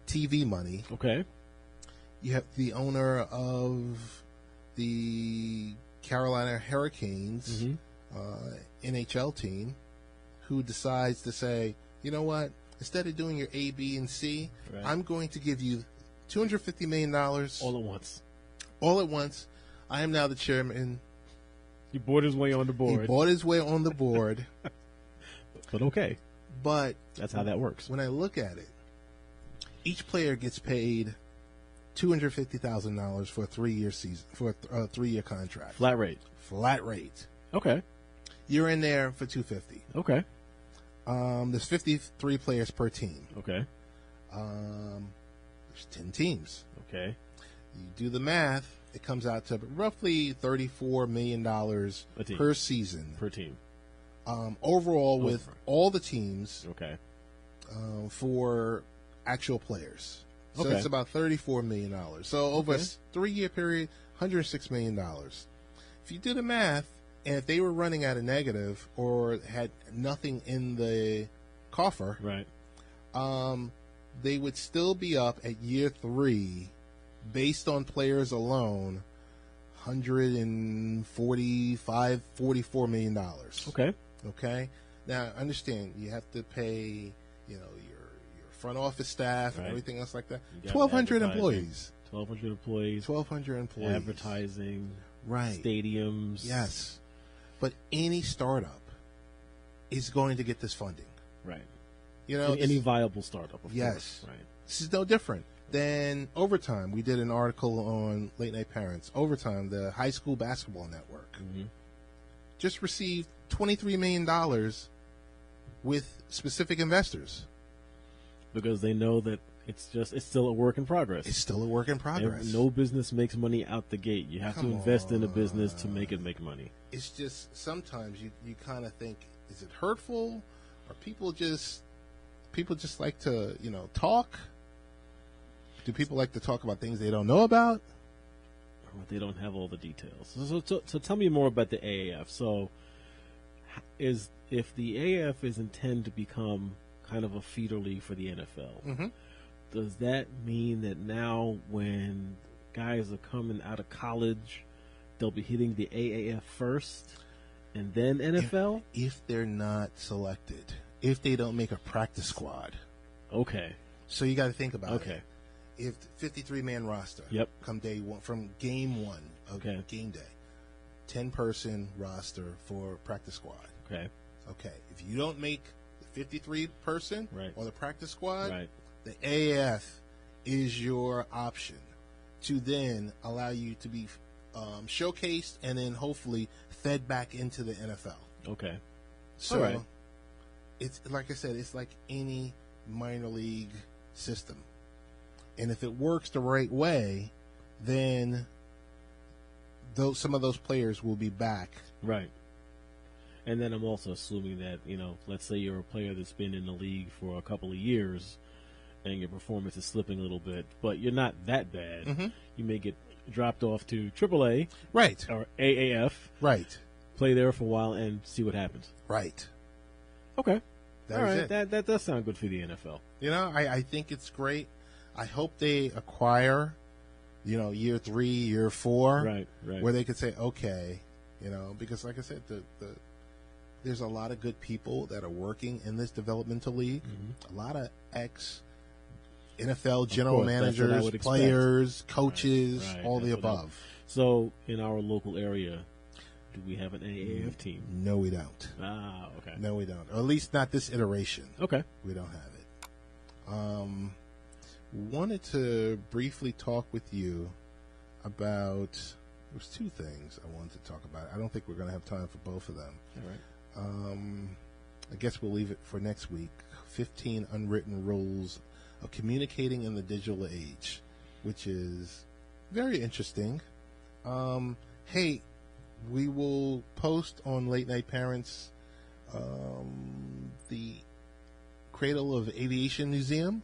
[SPEAKER 1] TV money.
[SPEAKER 2] Okay.
[SPEAKER 1] You have the owner of the Carolina Hurricanes NHL team who decides to say, you know what? Instead of doing your A, B, and C, I'm going to give you $250 million.
[SPEAKER 2] All at once.
[SPEAKER 1] All at once. I am now the chairman.
[SPEAKER 2] He bought his way on the board.
[SPEAKER 1] He bought his way on the board.
[SPEAKER 2] But okay.
[SPEAKER 1] But
[SPEAKER 2] that's how that works.
[SPEAKER 1] When I look at it, each player gets paid $250,000 for a 3-year season, for a 3-year contract.
[SPEAKER 2] Flat rate.
[SPEAKER 1] Flat rate.
[SPEAKER 2] Okay.
[SPEAKER 1] You're in there for $250.
[SPEAKER 2] Okay.
[SPEAKER 1] There's 53 players per team.
[SPEAKER 2] Okay.
[SPEAKER 1] There's 10 teams.
[SPEAKER 2] Okay.
[SPEAKER 1] You do the math, it comes out to roughly $34 million per season.
[SPEAKER 2] Per team.
[SPEAKER 1] Overall, with all the teams.
[SPEAKER 2] Okay.
[SPEAKER 1] For actual players. So
[SPEAKER 2] okay.
[SPEAKER 1] it's about $34 million. So over a 3-year period, $106 million. If you do the math, and if they were running at a negative or had nothing in the coffer,
[SPEAKER 2] right,
[SPEAKER 1] they would still be up at year 3, based on players alone, $44 million.
[SPEAKER 2] Okay.
[SPEAKER 1] Okay. Now, understand, you have to pay, your front office staff and everything else like that. 1,200 employees.
[SPEAKER 2] 1,200 employees.
[SPEAKER 1] 1,200 employees.
[SPEAKER 2] Advertising.
[SPEAKER 1] Right.
[SPEAKER 2] Stadiums.
[SPEAKER 1] Yes. But any startup is going to get this funding.
[SPEAKER 2] Right.
[SPEAKER 1] Any
[SPEAKER 2] viable startup, of
[SPEAKER 1] yes.
[SPEAKER 2] course. Right.
[SPEAKER 1] This is no different than Overtime. We did an article on Late Night Parents. Overtime, the high school basketball network, just received $23 million with specific investors.
[SPEAKER 2] Because they know that It's still a work in progress.
[SPEAKER 1] It's still a work in progress.
[SPEAKER 2] No business makes money out the gate. You have to invest in a business to make money.
[SPEAKER 1] It's just sometimes you kind of think, is it hurtful, or people just like to talk? Do people like to talk about things they don't know about?
[SPEAKER 2] Or they don't have all the details. So tell me more about the AAF. So if the AAF is intended to become kind of a feeder league for the NFL,
[SPEAKER 1] mm-hmm.
[SPEAKER 2] does that mean that now when guys are coming out of college, they'll be hitting the AAF first and then NFL?
[SPEAKER 1] If they're not selected, if they don't make a practice squad.
[SPEAKER 2] Okay.
[SPEAKER 1] So you got to think about it.
[SPEAKER 2] Okay.
[SPEAKER 1] If 53-man roster, come day one, from game one of game day, 10-person roster for practice squad.
[SPEAKER 2] Okay.
[SPEAKER 1] If you don't make the 53-person or the practice squad, the AAF is your option to then allow you to be showcased and then hopefully fed back into the NFL.
[SPEAKER 2] Okay.
[SPEAKER 1] So it's like I said, it's like any minor league system. And if it works the right way, then some of those players will be back.
[SPEAKER 2] Right. And then I'm also assuming that, let's say you're a player that's been in the league for a couple of years and your performance is slipping a little bit, but you're not that bad.
[SPEAKER 1] Mm-hmm.
[SPEAKER 2] You may get dropped off to AAA.
[SPEAKER 1] Right.
[SPEAKER 2] Or AAF.
[SPEAKER 1] Right.
[SPEAKER 2] Play there for a while and see what happens.
[SPEAKER 1] Right.
[SPEAKER 2] Okay.
[SPEAKER 1] All
[SPEAKER 2] right. That does sound good for the NFL.
[SPEAKER 1] I think it's great. I hope they acquire, year 3, year 4,
[SPEAKER 2] right,
[SPEAKER 1] where they could say, okay, because like I said, there's a lot of good people that are working in this developmental league. Mm-hmm. A lot of ex-NFL general managers, players, coaches, all the above.
[SPEAKER 2] So in our local area, do we have an AAF team?
[SPEAKER 1] No, we don't.
[SPEAKER 2] Okay.
[SPEAKER 1] No, we don't. Or at least not this iteration.
[SPEAKER 2] Okay.
[SPEAKER 1] We don't have it. Wanted to briefly talk with you about, there's 2 things I wanted to talk about. I don't think we're going to have time for both of them.
[SPEAKER 2] All right.
[SPEAKER 1] I guess we'll leave it for next week. 15 unwritten rules of communicating in the digital age, which is very interesting. Hey, we will post on Late Night Parents the Cradle of Aviation Museum.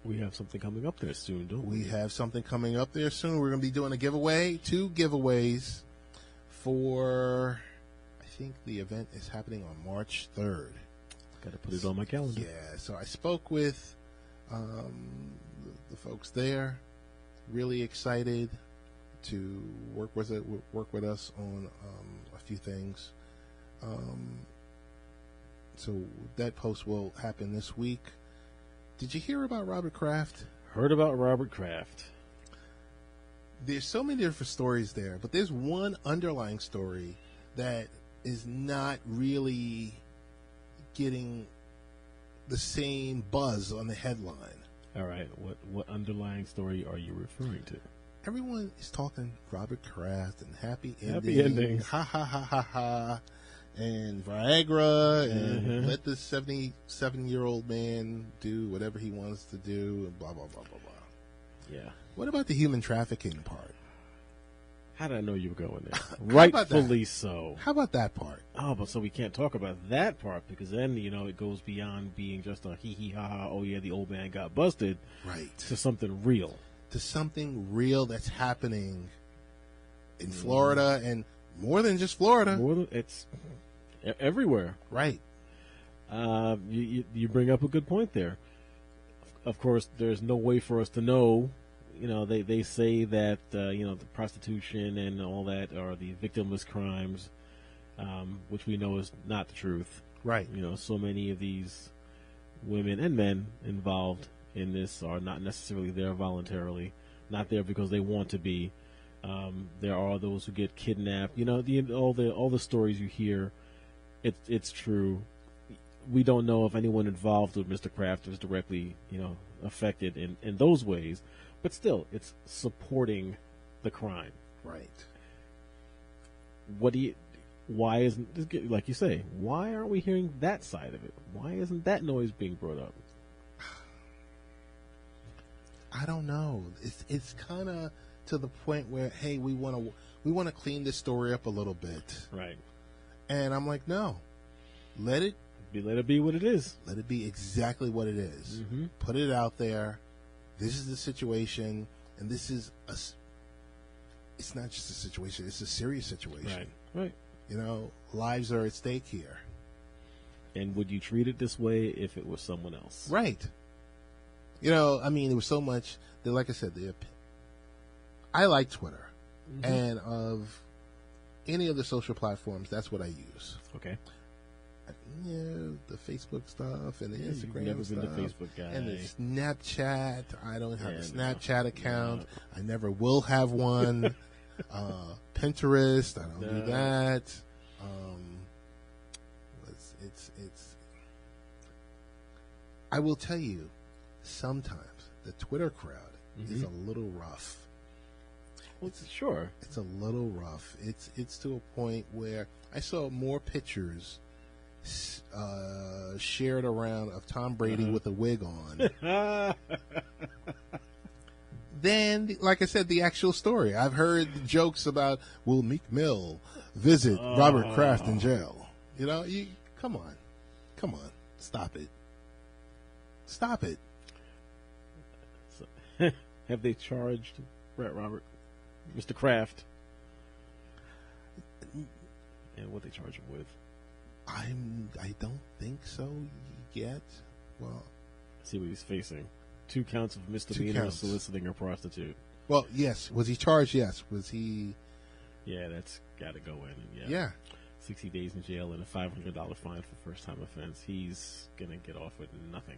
[SPEAKER 2] We have something coming up there soon, don't we?
[SPEAKER 1] We have something coming up there soon. We're going to be doing a giveaway, 2 giveaways for, I think the event is happening on March 3rd.
[SPEAKER 2] Got to put it on my calendar.
[SPEAKER 1] Yeah, so I spoke with the folks there. Really excited to work with us on a few things. So that post will happen this week. Did you hear about Robert Kraft?
[SPEAKER 2] Heard about Robert Kraft.
[SPEAKER 1] There's so many different stories there, but there's one underlying story that is not really getting the same buzz on the headline.
[SPEAKER 2] All right. What underlying story are you referring to?
[SPEAKER 1] Everyone is talking Robert Kraft and happy ending.
[SPEAKER 2] Happy endings.
[SPEAKER 1] Ha, ha, ha, ha, ha. And Viagra, and let this 77-year-old man do whatever he wants to do, and blah, blah, blah, blah, blah.
[SPEAKER 2] Yeah.
[SPEAKER 1] What about the human trafficking part?
[SPEAKER 2] How did I know you were going there? Rightfully so.
[SPEAKER 1] How about that part?
[SPEAKER 2] Oh, but so we can't talk about that part because then, it goes beyond being just a hee hee ha ha, oh yeah, the old man got busted.
[SPEAKER 1] Right.
[SPEAKER 2] To something real.
[SPEAKER 1] To something real that's happening in Florida, and more than just Florida.
[SPEAKER 2] It's everywhere.
[SPEAKER 1] Right.
[SPEAKER 2] You bring up a good point there. Of course, there's no way for us to know. They say that the prostitution and all that are the victimless crimes, which we know is not the truth.
[SPEAKER 1] Right.
[SPEAKER 2] So many of these women and men involved in this are not necessarily there voluntarily, not there because they want to be. There are those who get kidnapped. All the stories you hear, it's true. We don't know if anyone involved with Mr. Kraft was directly, affected in those ways, but still, it's supporting the crime.
[SPEAKER 1] Right.
[SPEAKER 2] Why isn't, like you say, why aren't we hearing that side of it? Why isn't that noise being brought up?
[SPEAKER 1] I don't know. It's kind of to the point where, hey, we want to clean this story up a little bit,
[SPEAKER 2] Right.
[SPEAKER 1] and I'm like, no, let it
[SPEAKER 2] be what it is.
[SPEAKER 1] Let it be exactly what it is.
[SPEAKER 2] Mm-hmm.
[SPEAKER 1] Put it out there. This is the situation, and this is it's not just a situation, it's a serious situation.
[SPEAKER 2] Right.
[SPEAKER 1] You know, lives are at stake here.
[SPEAKER 2] And would you treat it this way if it was someone else?
[SPEAKER 1] Right. You know, I mean, there was so much that, like I said, I like Twitter.
[SPEAKER 2] Mm-hmm.
[SPEAKER 1] And of any of the social platforms, that's what I use.
[SPEAKER 2] Okay.
[SPEAKER 1] Yeah, the Facebook stuff and the Instagram
[SPEAKER 2] You've never
[SPEAKER 1] stuff.
[SPEAKER 2] been the Facebook guy.
[SPEAKER 1] And the Snapchat. I don't have a Snapchat account.
[SPEAKER 2] No.
[SPEAKER 1] I never will have one. Pinterest. I don't do that. It's. I will tell you, sometimes the Twitter crowd is a little rough.
[SPEAKER 2] Well, sure.
[SPEAKER 1] It's a little rough. It's to a point where I saw more pictures shared around of Tom Brady with a wig on than, like I said, the actual story. I've heard jokes about, will Meek Mill visit Robert Kraft in jail? You know, come on, stop it.
[SPEAKER 2] So, have they charged Robert, Mr. Kraft, and what they charge him with?
[SPEAKER 1] I don't think so yet. Well,
[SPEAKER 2] see what he's facing: 2 counts of misdemeanor soliciting a prostitute.
[SPEAKER 1] Well, yes. Was he charged? Yes. Was he?
[SPEAKER 2] Yeah, that's got to go in.
[SPEAKER 1] Yeah.
[SPEAKER 2] 60 days in jail and a $500 fine for first-time offense. He's gonna get off with nothing.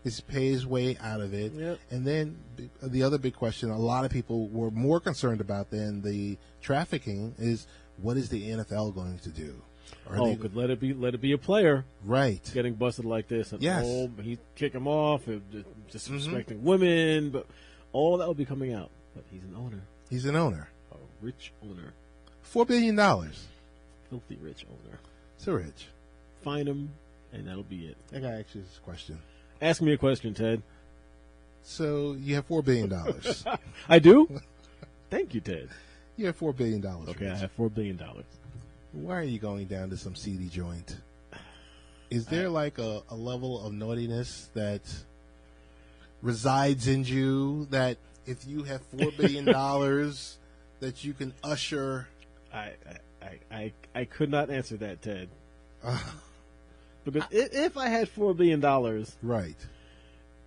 [SPEAKER 2] He's pay his way out of it. Yep.
[SPEAKER 1] And then the other big question a lot of people were more concerned about than the trafficking is, what is the NFL going to do?
[SPEAKER 2] Could let it be a player,
[SPEAKER 1] right?
[SPEAKER 2] Getting busted like this, and
[SPEAKER 1] yes,
[SPEAKER 2] he kick him off, disrespecting women, but all that will be coming out. But he's an owner, a rich owner,
[SPEAKER 1] $4 billion,
[SPEAKER 2] filthy rich owner.
[SPEAKER 1] So rich.
[SPEAKER 2] Find him, and that'll be it.
[SPEAKER 1] I gotta ask you this question.
[SPEAKER 2] Ask me a question, Ted.
[SPEAKER 1] So you have $4 billion.
[SPEAKER 2] I do. Thank you, Ted.
[SPEAKER 1] You have $4 billion.
[SPEAKER 2] Okay, I have $4 billion.
[SPEAKER 1] Why are you going down to some seedy joint? Is there like a level of naughtiness that resides in you that if you have $4 billion that you can usher?
[SPEAKER 2] I could not answer that, Ted. Because if I had $4 billion,
[SPEAKER 1] right,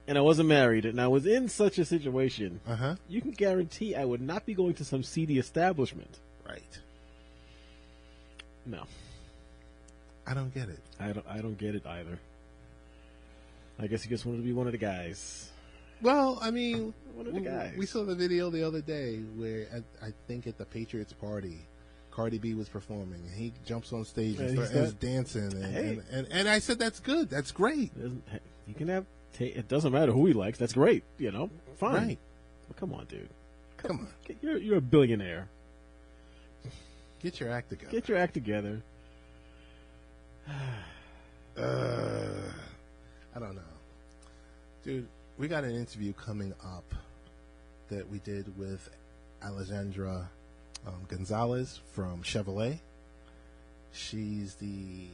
[SPEAKER 2] and I wasn't married, and I was in such a situation,
[SPEAKER 1] uh-huh,
[SPEAKER 2] you can guarantee I would not be going to some seedy establishment.
[SPEAKER 1] Right.
[SPEAKER 2] No.
[SPEAKER 1] I don't get it.
[SPEAKER 2] I don't get it either. I guess you just wanted to be one of the guys.
[SPEAKER 1] Well, I mean,
[SPEAKER 2] one of the guys.
[SPEAKER 1] We saw the video the other day where I think at the Patriots party, Cardi B was performing, and he jumps on stage and starts dancing, and I said, that's good, that's great.
[SPEAKER 2] You can have. It doesn't matter who he likes. That's great. You know, fine.
[SPEAKER 1] Right.
[SPEAKER 2] But come on, dude.
[SPEAKER 1] Come on.
[SPEAKER 2] You're a billionaire.
[SPEAKER 1] Get your act together.
[SPEAKER 2] Get your act together.
[SPEAKER 1] I don't know. Dude, we got an interview coming up that we did with Alejandra Gonzalez from Chevrolet. She's the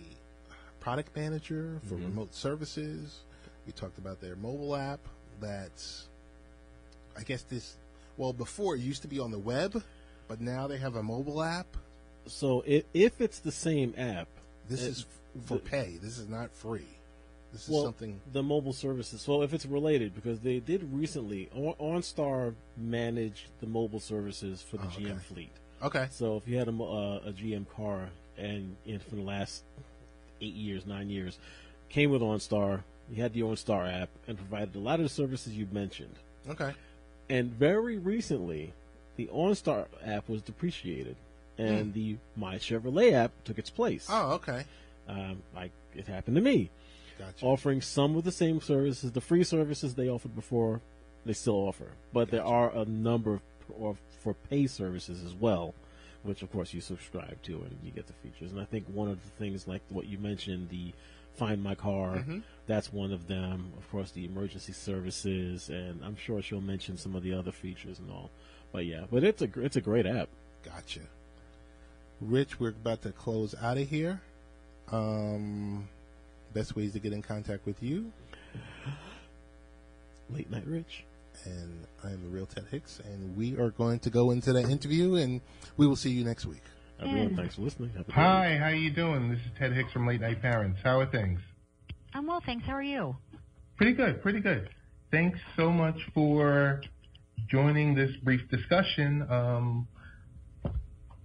[SPEAKER 1] product manager for remote services. We talked about their mobile app that's, I guess before it used to be on the web, but now they have a mobile app.
[SPEAKER 2] So if it's the same app,
[SPEAKER 1] this is for pay. This is not free. This is something.
[SPEAKER 2] The mobile services. Well, if it's related, because they did recently, OnStar managed the mobile services for the GM fleet.
[SPEAKER 1] Okay.
[SPEAKER 2] So if you had a GM car and for the last 8 years, 9 years, came with OnStar, you had the OnStar app and provided a lot of the services you mentioned.
[SPEAKER 1] Okay.
[SPEAKER 2] And very recently, the OnStar app was depreciated, and the MyChevrolet app took its place.
[SPEAKER 1] Oh, okay.
[SPEAKER 2] Like it happened to me.
[SPEAKER 1] Gotcha.
[SPEAKER 2] Offering some of the same services, the free services they offered before, they still offer. But there are a number of for pay services as well, which of course you subscribe to and you get the features. And I think one of the things, like what you mentioned, the Find My Car, that's one of them. Of course, the emergency services, and I'm sure she'll mention some of the other features and all. But yeah, but it's a great app.
[SPEAKER 1] Gotcha. Rich, we're about to close out of here. Best ways to get in contact with you?
[SPEAKER 2] Late Night Rich.
[SPEAKER 1] And I am the real Ted Hicks, and we are going to go into the interview, and we will see you next week.
[SPEAKER 2] Everyone, thanks for listening.
[SPEAKER 4] Hi, how you doing? This is Ted Hicks from Late Night Parents. How are things?
[SPEAKER 5] I'm well, thanks. How are you?
[SPEAKER 4] Pretty good, pretty good. Thanks so much for joining this brief discussion.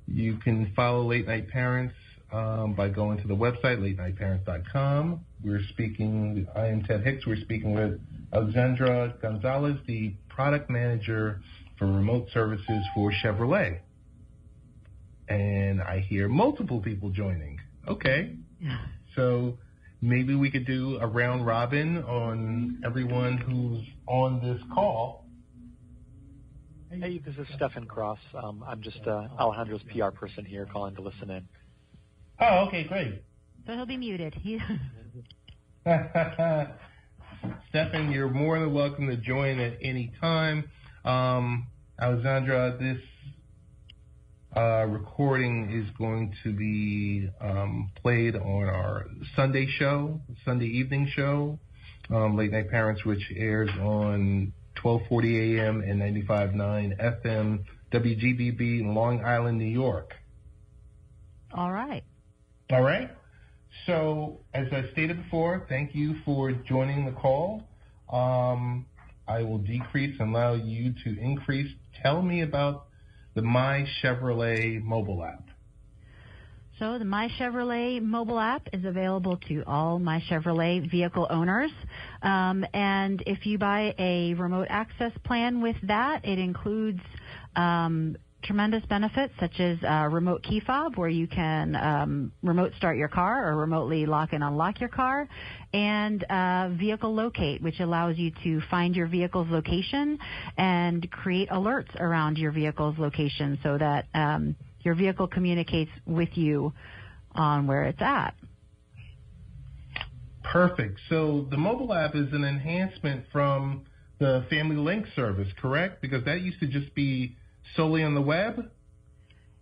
[SPEAKER 4] You can follow Late Night Parents by going to the website, latenightparents.com. I am Ted Hicks. We're speaking with Alejandra Gonzalez, the product manager for remote services for Chevrolet. And I hear multiple people joining. Okay. So maybe we could do a round robin on everyone who's on this call.
[SPEAKER 6] Hey, this is Stefan Cross. I'm just Alejandra's PR person here calling to listen in.
[SPEAKER 4] Oh, okay, great.
[SPEAKER 5] So he'll be muted.
[SPEAKER 4] Stefan, you're more than welcome to join at any time. Alejandra, this recording is going to be played on our Sunday evening show, Late Night Parents, which airs on 1240 AM and 95.9 FM WGBB in Long Island, New York.
[SPEAKER 5] All right.
[SPEAKER 4] All right. So, as I stated before, thank you for joining the call. I will decrease and allow you to increase. Tell me about the MyChevrolet mobile app.
[SPEAKER 5] So the MyChevrolet mobile app is available to all MyChevrolet vehicle owners. And if you buy a remote access plan with that, it includes tremendous benefits such as remote key fob, where you can remote start your car or remotely lock and unlock your car, and vehicle locate, which allows you to find your vehicle's location and create alerts around your vehicle's location so that your vehicle communicates with you on where it's at.
[SPEAKER 4] Perfect. So the mobile app is an enhancement from the Family Link service, correct? Because that used to just be solely on the web?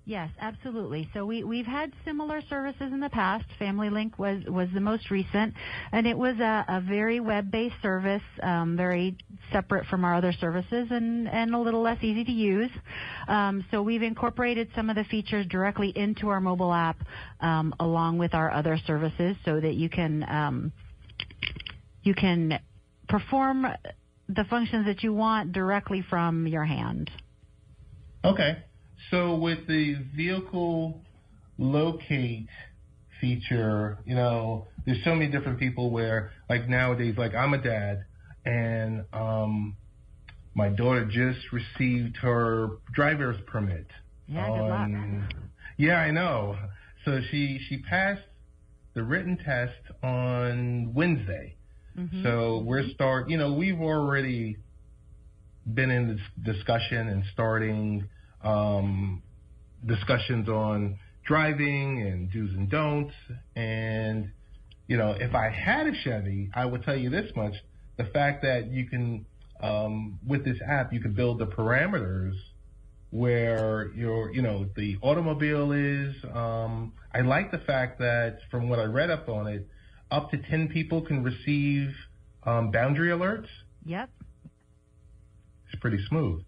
[SPEAKER 5] Yes, absolutely. So we've had similar services in the past. Family Link was the most recent, and it was a very web-based service, very separate from our other services and a little less easy to use. So we've incorporated some of the features directly into our mobile app along with our other services so that you can perform the functions that you want directly from your hand.
[SPEAKER 4] Okay. So with the vehicle locate feature, there's so many different people where, like nowadays, like I'm a dad, and my daughter just received her driver's permit.
[SPEAKER 5] Yeah, good luck.
[SPEAKER 4] Yeah, I know. So she passed the written test on Wednesday. Mm-hmm. So we've already been in this discussion and starting discussions on driving and do's and don'ts. And, if I had a Chevy, I would tell you this much. The fact that you can, with this app, you can build the parameters where the automobile is. I like the fact that from what I read up on it, up to 10 people can receive boundary alerts.
[SPEAKER 5] Yep.
[SPEAKER 4] It's pretty smooth.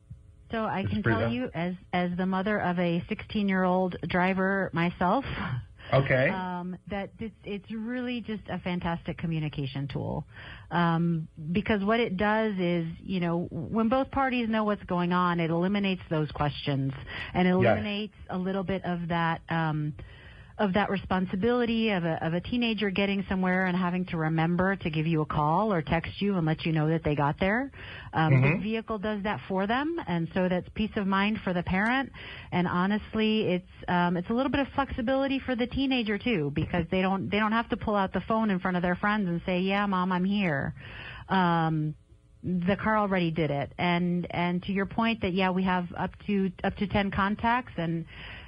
[SPEAKER 5] So I can tell you, as the mother of a 16-year-old driver myself,
[SPEAKER 4] okay,
[SPEAKER 5] that it's really just a fantastic communication tool. Because what it does is, when both parties know what's going on, it eliminates those questions and it eliminates a little bit of that responsibility of a teenager getting somewhere and having to remember to give you a call or text you and let you know that they got there. The vehicle does that for them, and so that's peace of mind for the parent. And honestly, it's a little bit of flexibility for the teenager too, because they don't have to pull out the phone in front of their friends and say, "Yeah, Mom, I'm here." The car already did it. And to your point that we have up to 10 contacts, and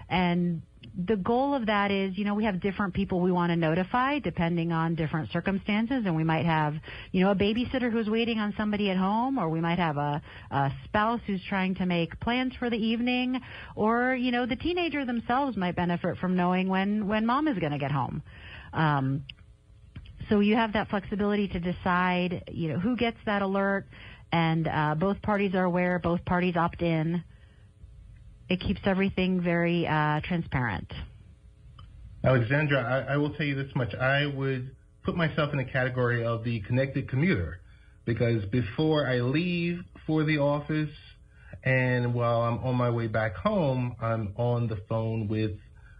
[SPEAKER 5] And the goal of that is, we have different people we want to notify depending on different circumstances. And we might have, a babysitter who's waiting on somebody at home, or we might have a spouse who's trying to make plans for the evening, or, the teenager themselves might benefit from knowing when mom is going to get home. So you have that flexibility to decide, who gets that alert, and both parties are aware, both parties opt in. It keeps everything very transparent.
[SPEAKER 4] Alejandra, I will tell you this much. I would put myself in the category of the connected commuter, because before I leave for the office and while I'm on my way back home, I'm on the phone with,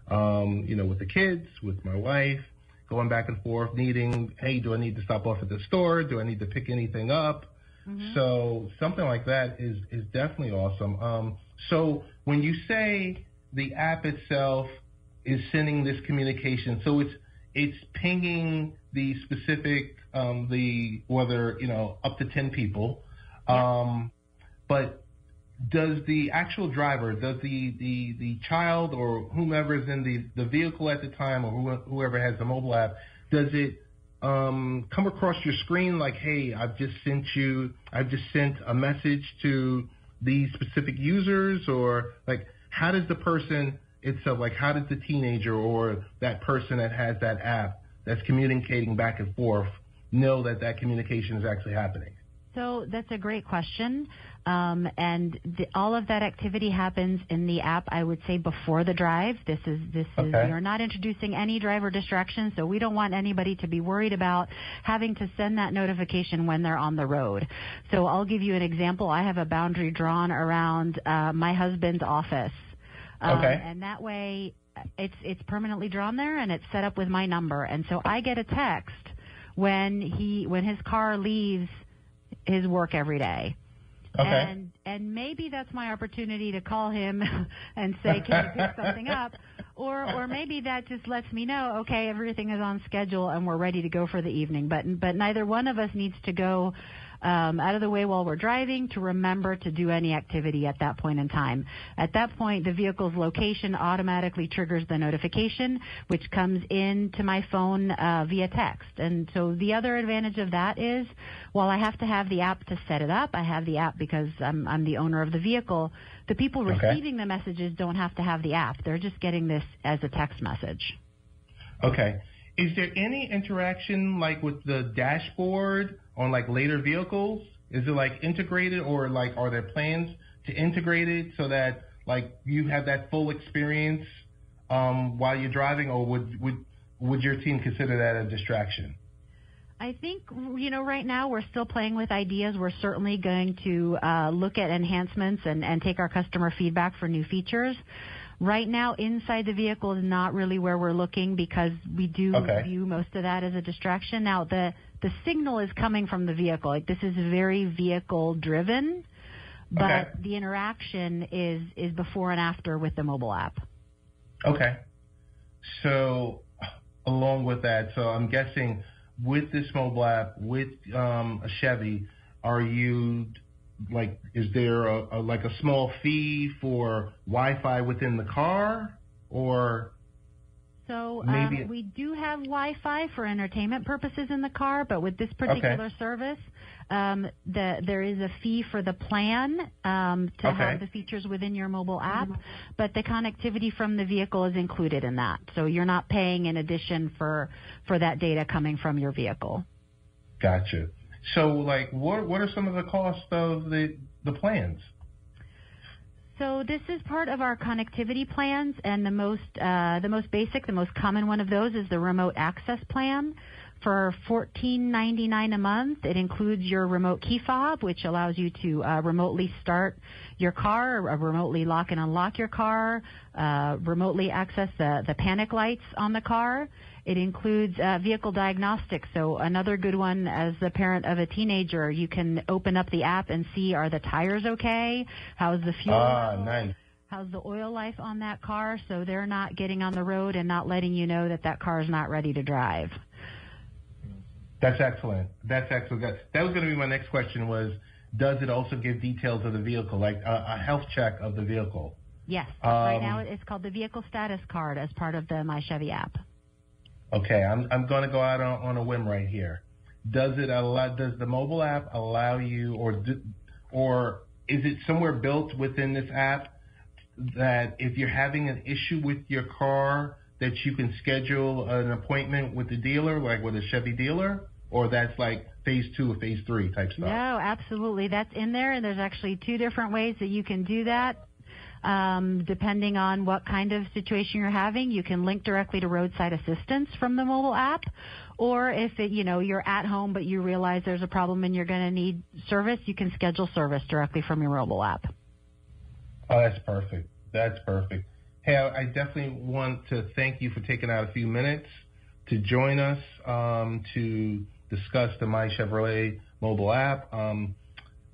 [SPEAKER 4] with the kids, with my wife, going back and forth, needing, hey, do I need to stop off at the store? Do I need to pick anything up? Mm-hmm. So something like that is definitely awesome. So when you say the app itself is sending this communication, so it's pinging the specific, whether, up to 10 people, but does the actual driver, does the child or whomever is in the vehicle at the time, or whoever has the mobile app, does it come across your screen like, hey, I've just sent a message to these specific users? Or like, how does the person itself, like how does the teenager or that person that has that app that's communicating back and forth know that communication is actually happening?
[SPEAKER 5] So that's a great question. And all of that activity happens in the app, I would say, before the drive. This is you're not introducing any driver distraction, so we don't want anybody to be worried about having to send that notification when they're on the road. So I'll give you an example. I have a boundary drawn around my husband's office. And that way it's permanently drawn there, and it's set up with my number. And so I get a text when his car leaves his work every day.
[SPEAKER 4] Okay.
[SPEAKER 5] And maybe that's my opportunity to call him and say, can you pick something up? Or maybe that just lets me know, okay, everything is on schedule and we're ready to go for the evening. But neither one of us needs to go out of the way while we're driving to remember to do any activity at that point in time. At that point, the vehicle's location automatically triggers the notification, which comes into my phone via text. And so the other advantage of that is, while I have to have the app to set it up, I have the app because I'm the owner of the vehicle. The people receiving the messages don't have to have the app. They're just getting this as a text message.
[SPEAKER 4] Okay. Is there any interaction like with the dashboard on like later vehicles? Is it like integrated, or like are there plans to integrate it so that like you have that full experience while you're driving, or would your team consider that a distraction?
[SPEAKER 5] I think, right now we're still playing with ideas. We're certainly going to look at enhancements and take our customer feedback for new features. Right now, inside the vehicle is not really where we're looking, because we do view most of that as a distraction. Now, the signal is coming from the vehicle. Like, this is very vehicle-driven, but the interaction is before and after with the mobile app. Okay.
[SPEAKER 4] So, along with that, so I'm guessing with this mobile app, with a Chevy, are you... like, is there a small fee for Wi-Fi within the car, or?
[SPEAKER 5] So we do have Wi-Fi for entertainment purposes in the car, but with this particular service, there is a fee for the plan to have the features within your mobile app, but the connectivity from the vehicle is included in that. So you're not paying in addition for that data coming from your vehicle.
[SPEAKER 4] Gotcha. So, like, what are some of the costs of the plans?
[SPEAKER 5] So this is part of our connectivity plans, and the most basic, the most common one of those is the remote access plan. For $14.99 a month, it includes your remote key fob, which allows you to remotely start your car, or remotely lock and unlock your car, remotely access the panic lights on the car. It includes vehicle diagnostics. So another good one, as the parent of a teenager, you can open up the app and see, are the tires okay? How's the fuel?
[SPEAKER 4] Nice.
[SPEAKER 5] How's the oil life on that car? So they're not getting on the road and not letting you know that car is not ready to drive.
[SPEAKER 4] That's excellent. That's excellent. That was going to be my next question, was, does it also give details of the vehicle, like a health check of the vehicle?
[SPEAKER 5] Yes. Right now it's called the Vehicle Status Card as part of the My Chevy app.
[SPEAKER 4] Okay, I'm going to go out on a whim right here. Does the mobile app allow you, or is it somewhere built within this app that if you're having an issue with your car, that you can schedule an appointment with the dealer, like with a Chevy dealer, or that's like phase 2 or phase 3 type stuff?
[SPEAKER 5] No, absolutely. That's in there, and there's actually 2 different ways that you can do that. Depending on what kind of situation you're having, you can link directly to roadside assistance from the mobile app, or if you're at home but you realize there's a problem and you're going to need service, you can schedule service directly from your mobile app.
[SPEAKER 4] Oh, that's perfect. That's perfect. Hey, I definitely want to thank you for taking out a few minutes to join us to discuss the MyChevrolet mobile app.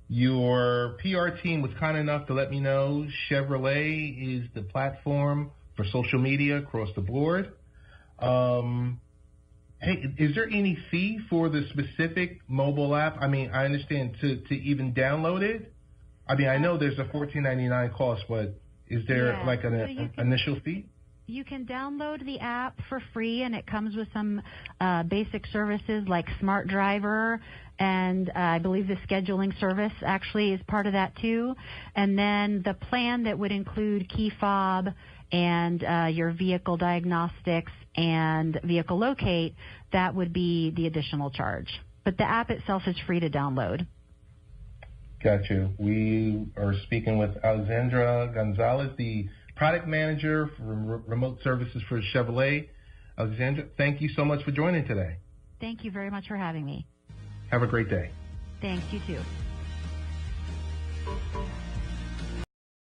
[SPEAKER 4] Your PR team was kind enough to let me know Chevrolet is the platform for social media across the board. Hey, is there any fee for the specific mobile app? I mean, I understand to even download it. I mean, I know there's a $14.99 cost, but is there like an initial fee?
[SPEAKER 5] You can download the app for free, and it comes with some basic services like Smart Driver, and I believe the scheduling service actually is part of that too. And then the plan that would include key fob and your vehicle diagnostics and vehicle locate, that would be the additional charge. But the app itself is free to download.
[SPEAKER 4] Got you. We are speaking with Alejandra Gonzalez, the product manager for remote services for Chevrolet. Alexandra, thank you so much for joining today.
[SPEAKER 5] Thank you very much for having me.
[SPEAKER 4] Have a great day.
[SPEAKER 5] Thanks, you too.